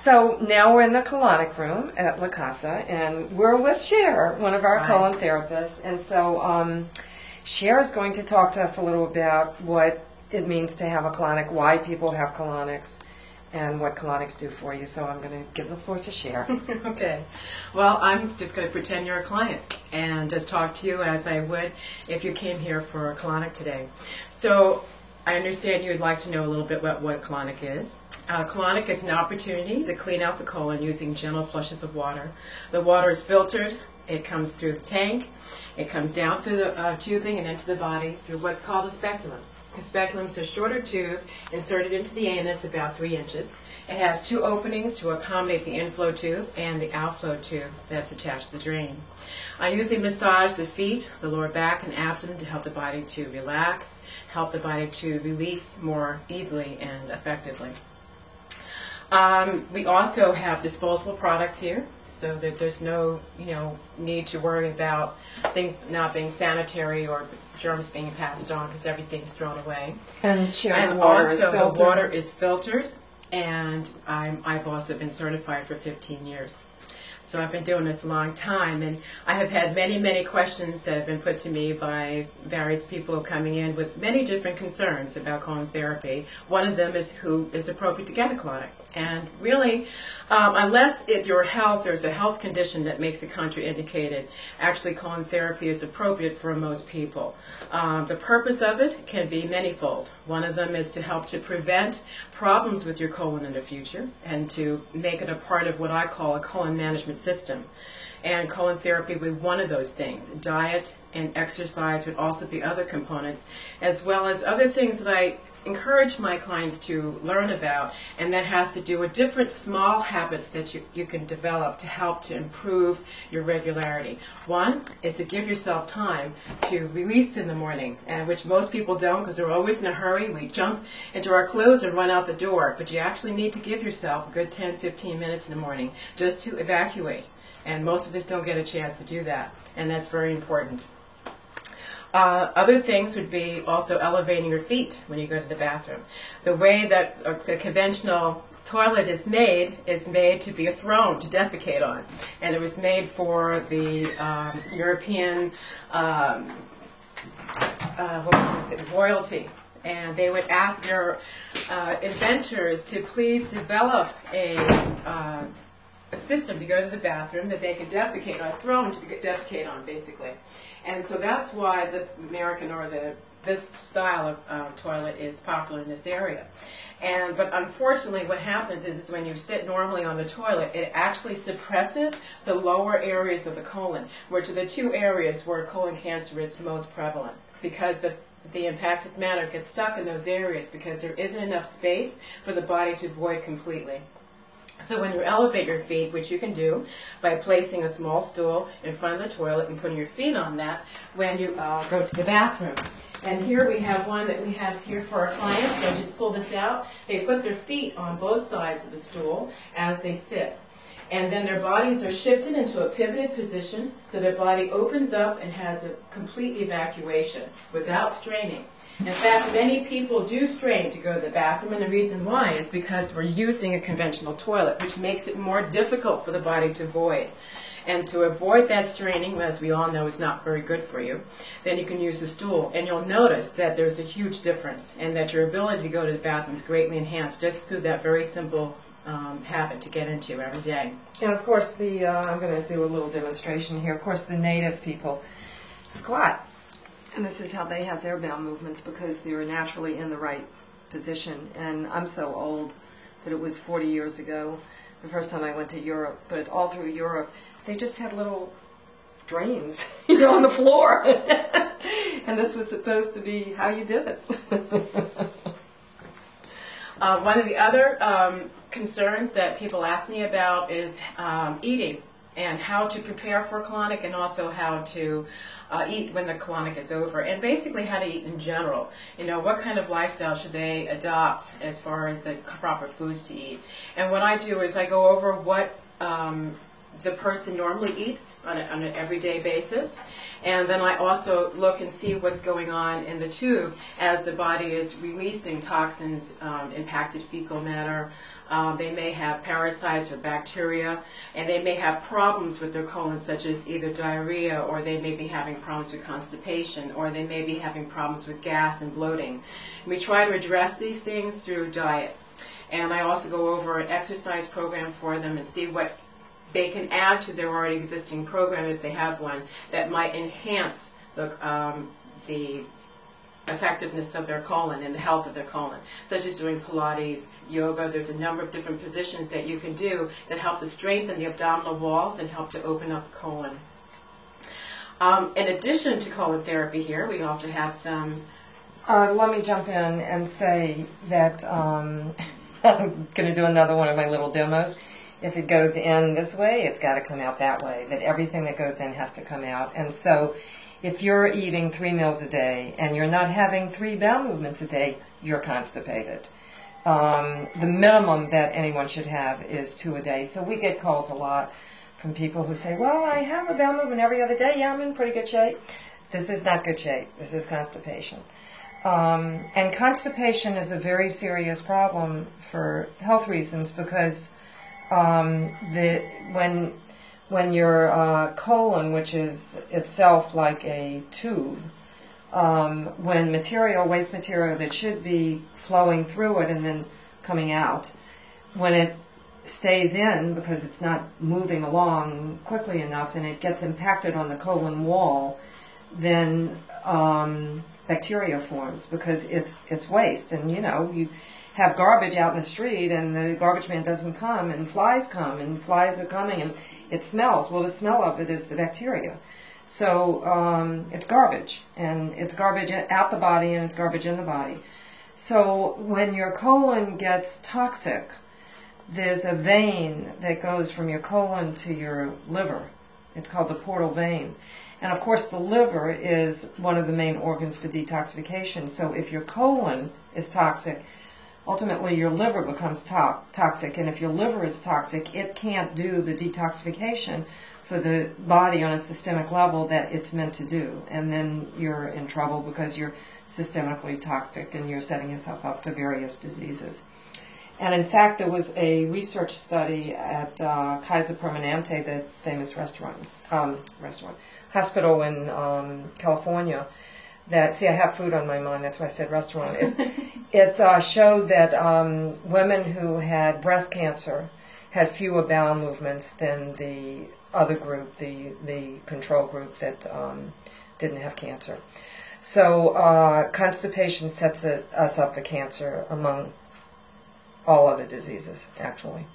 So now we're in the colonic room at La Casa, and we're with Cher, one of our colon therapists. And so Cher is going to talk to us a little about what it means to have a colonic, why people have colonics, and what colonics do for you. So I'm going to give the floor to Cher. Okay. Well, I'm just going to pretend you're a client and just talk to you as I would if you came here for a colonic today. So I understand you would like to know a little bit about what a colonic is. Colonic is an opportunity to clean out the colon using gentle flushes of water. The water is filtered. It comes through the tank. It comes down through the tubing and into the body through what's called a speculum. The speculum is a shorter tube inserted into the anus about 3 inches. It has 2 openings to accommodate the inflow tube and the outflow tube that's attached to the drain. I usually massage the feet, the lower back, and abdomen to help the body to relax, help the body to release more easily and effectively. We also have disposable products here, so that there's no, need to worry about things not being sanitary or germs being passed on because everything's thrown away. And the water is filtered, and I've also been certified for 15 years. So I've been doing this a long time, and I have had many, many questions that have been put to me by various people coming in with many different concerns about colon therapy. One of them is who is appropriate to get a colonic. And really, unless there's a health condition that makes it contraindicated, actually colon therapy is appropriate for most people. The purpose of it can be manyfold. One of them is to help to prevent problems with your colon in the future and to make it a part of what I call a colon management system. And colon therapy would be one of those things. Diet and exercise would also be other components, as well as other things that I encourage my clients to learn about, and that has to do with different small habits that you can develop to help to improve your regularity. One is to give yourself time to release in the morning, and which most people don't because they're always in a hurry. We jump into our clothes and run out the door, but you actually need to give yourself a good 10-15 minutes in the morning just to evacuate, and most of us don't get a chance to do that, and that's very important. Other things would be also elevating your feet when you go to the bathroom. The way that the conventional toilet is made to be a throne to defecate on. And it was made for the European royalty. And they would ask their inventors to please develop a system to go to the bathroom that they could defecate on, a throne to defecate on, basically. And so that's why the American or this style of toilet is popular in this area. But unfortunately what happens is when you sit normally on the toilet, it actually suppresses the lower areas of the colon, which are the 2 areas where colon cancer is most prevalent, because the impacted matter gets stuck in those areas because there isn't enough space for the body to void completely. So when you elevate your feet, which you can do by placing a small stool in front of the toilet and putting your feet on that when you go to the bathroom. And here we have one that we have here for our clients. They just pull this out. They put their feet on both sides of the stool as they sit. And then their bodies are shifted into a pivoted position so their body opens up and has a complete evacuation without straining. In fact, many people do strain to go to the bathroom, and the reason why is because we're using a conventional toilet, which makes it more difficult for the body to void. And to avoid that straining, as we all know is not very good for you, then you can use the stool. And you'll notice that there's a huge difference and that your ability to go to the bathroom is greatly enhanced just through that very simple habit to get into every day. And of course, I'm going to do a little demonstration here. Of course, the native people squat. And this is how they have their bowel movements because they're naturally in the right position. And I'm so old that it was 40 years ago, the first time I went to Europe. But all through Europe, they just had little drains, on the floor. And this was supposed to be how you did it. One of the other concerns that people ask me about is eating and how to prepare for a colonic and also how to eat when the colonic is over, and basically how to eat in general. What kind of lifestyle should they adopt as far as the proper foods to eat. And what I do is I go over what the person normally eats on an everyday basis, and then I also look and see what's going on in the tube as the body is releasing toxins, impacted fecal matter, They may have parasites or bacteria, and they may have problems with their colon, such as either diarrhea, or they may be having problems with constipation, or they may be having problems with gas and bloating. And we try to address these things through diet. And I also go over an exercise program for them and see what they can add to their already existing program, if they have one, that might enhance the effectiveness of their colon and the health of their colon, such as doing Pilates, yoga. There's a number of different positions that you can do that help to strengthen the abdominal walls and help to open up the colon. In addition to colon therapy here, we also have some... let me jump in and say that I'm going to do another one of my little demos. If it goes in this way, it's got to come out that way, that everything that goes in has to come out. And so if you're eating 3 meals a day and you're not having 3 bowel movements a day, you're constipated. The minimum that anyone should have is 2 a day. So we get calls a lot from people who say, well, I have a bowel movement every other day. Yeah, I'm in pretty good shape. This is not good shape. This is constipation. And constipation is a very serious problem for health reasons, because when your colon, which is itself like a tube, when waste material that should be flowing through it and then coming out, when it stays in because it's not moving along quickly enough and it gets impacted on the colon wall, then bacteria forms, because it's waste. And you have garbage out in the street and the garbage man doesn't come, and flies come, and flies are coming, and it smells. Well, the smell of it is the bacteria. So it's garbage, and it's garbage out the body and it's garbage in the body. So when your colon gets toxic, there's a vein that goes from your colon to your liver. It's called the portal vein. And of course the liver is one of the main organs for detoxification. So if your colon is toxic, ultimately your liver becomes toxic. And if your liver is toxic, it can't do the detoxification for the body on a systemic level that it's meant to do. And then you're in trouble because you're systemically toxic and you're setting yourself up for various diseases. And in fact, there was a research study at Kaiser Permanente, the famous hospital in California, that, see, I have food on my mind, that's why I said restaurant. It showed that women who had breast cancer had fewer bowel movements than the other group, the control group that didn't have cancer. So constipation sets us up for cancer among all other diseases, actually.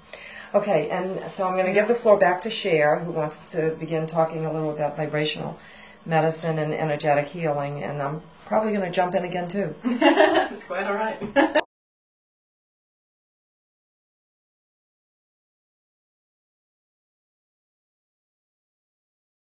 Okay, and so I'm going to give the floor back to Cher, who wants to begin talking a little about vibrational medicine and energetic healing, and I'm probably going to jump in again too. That's quite all right.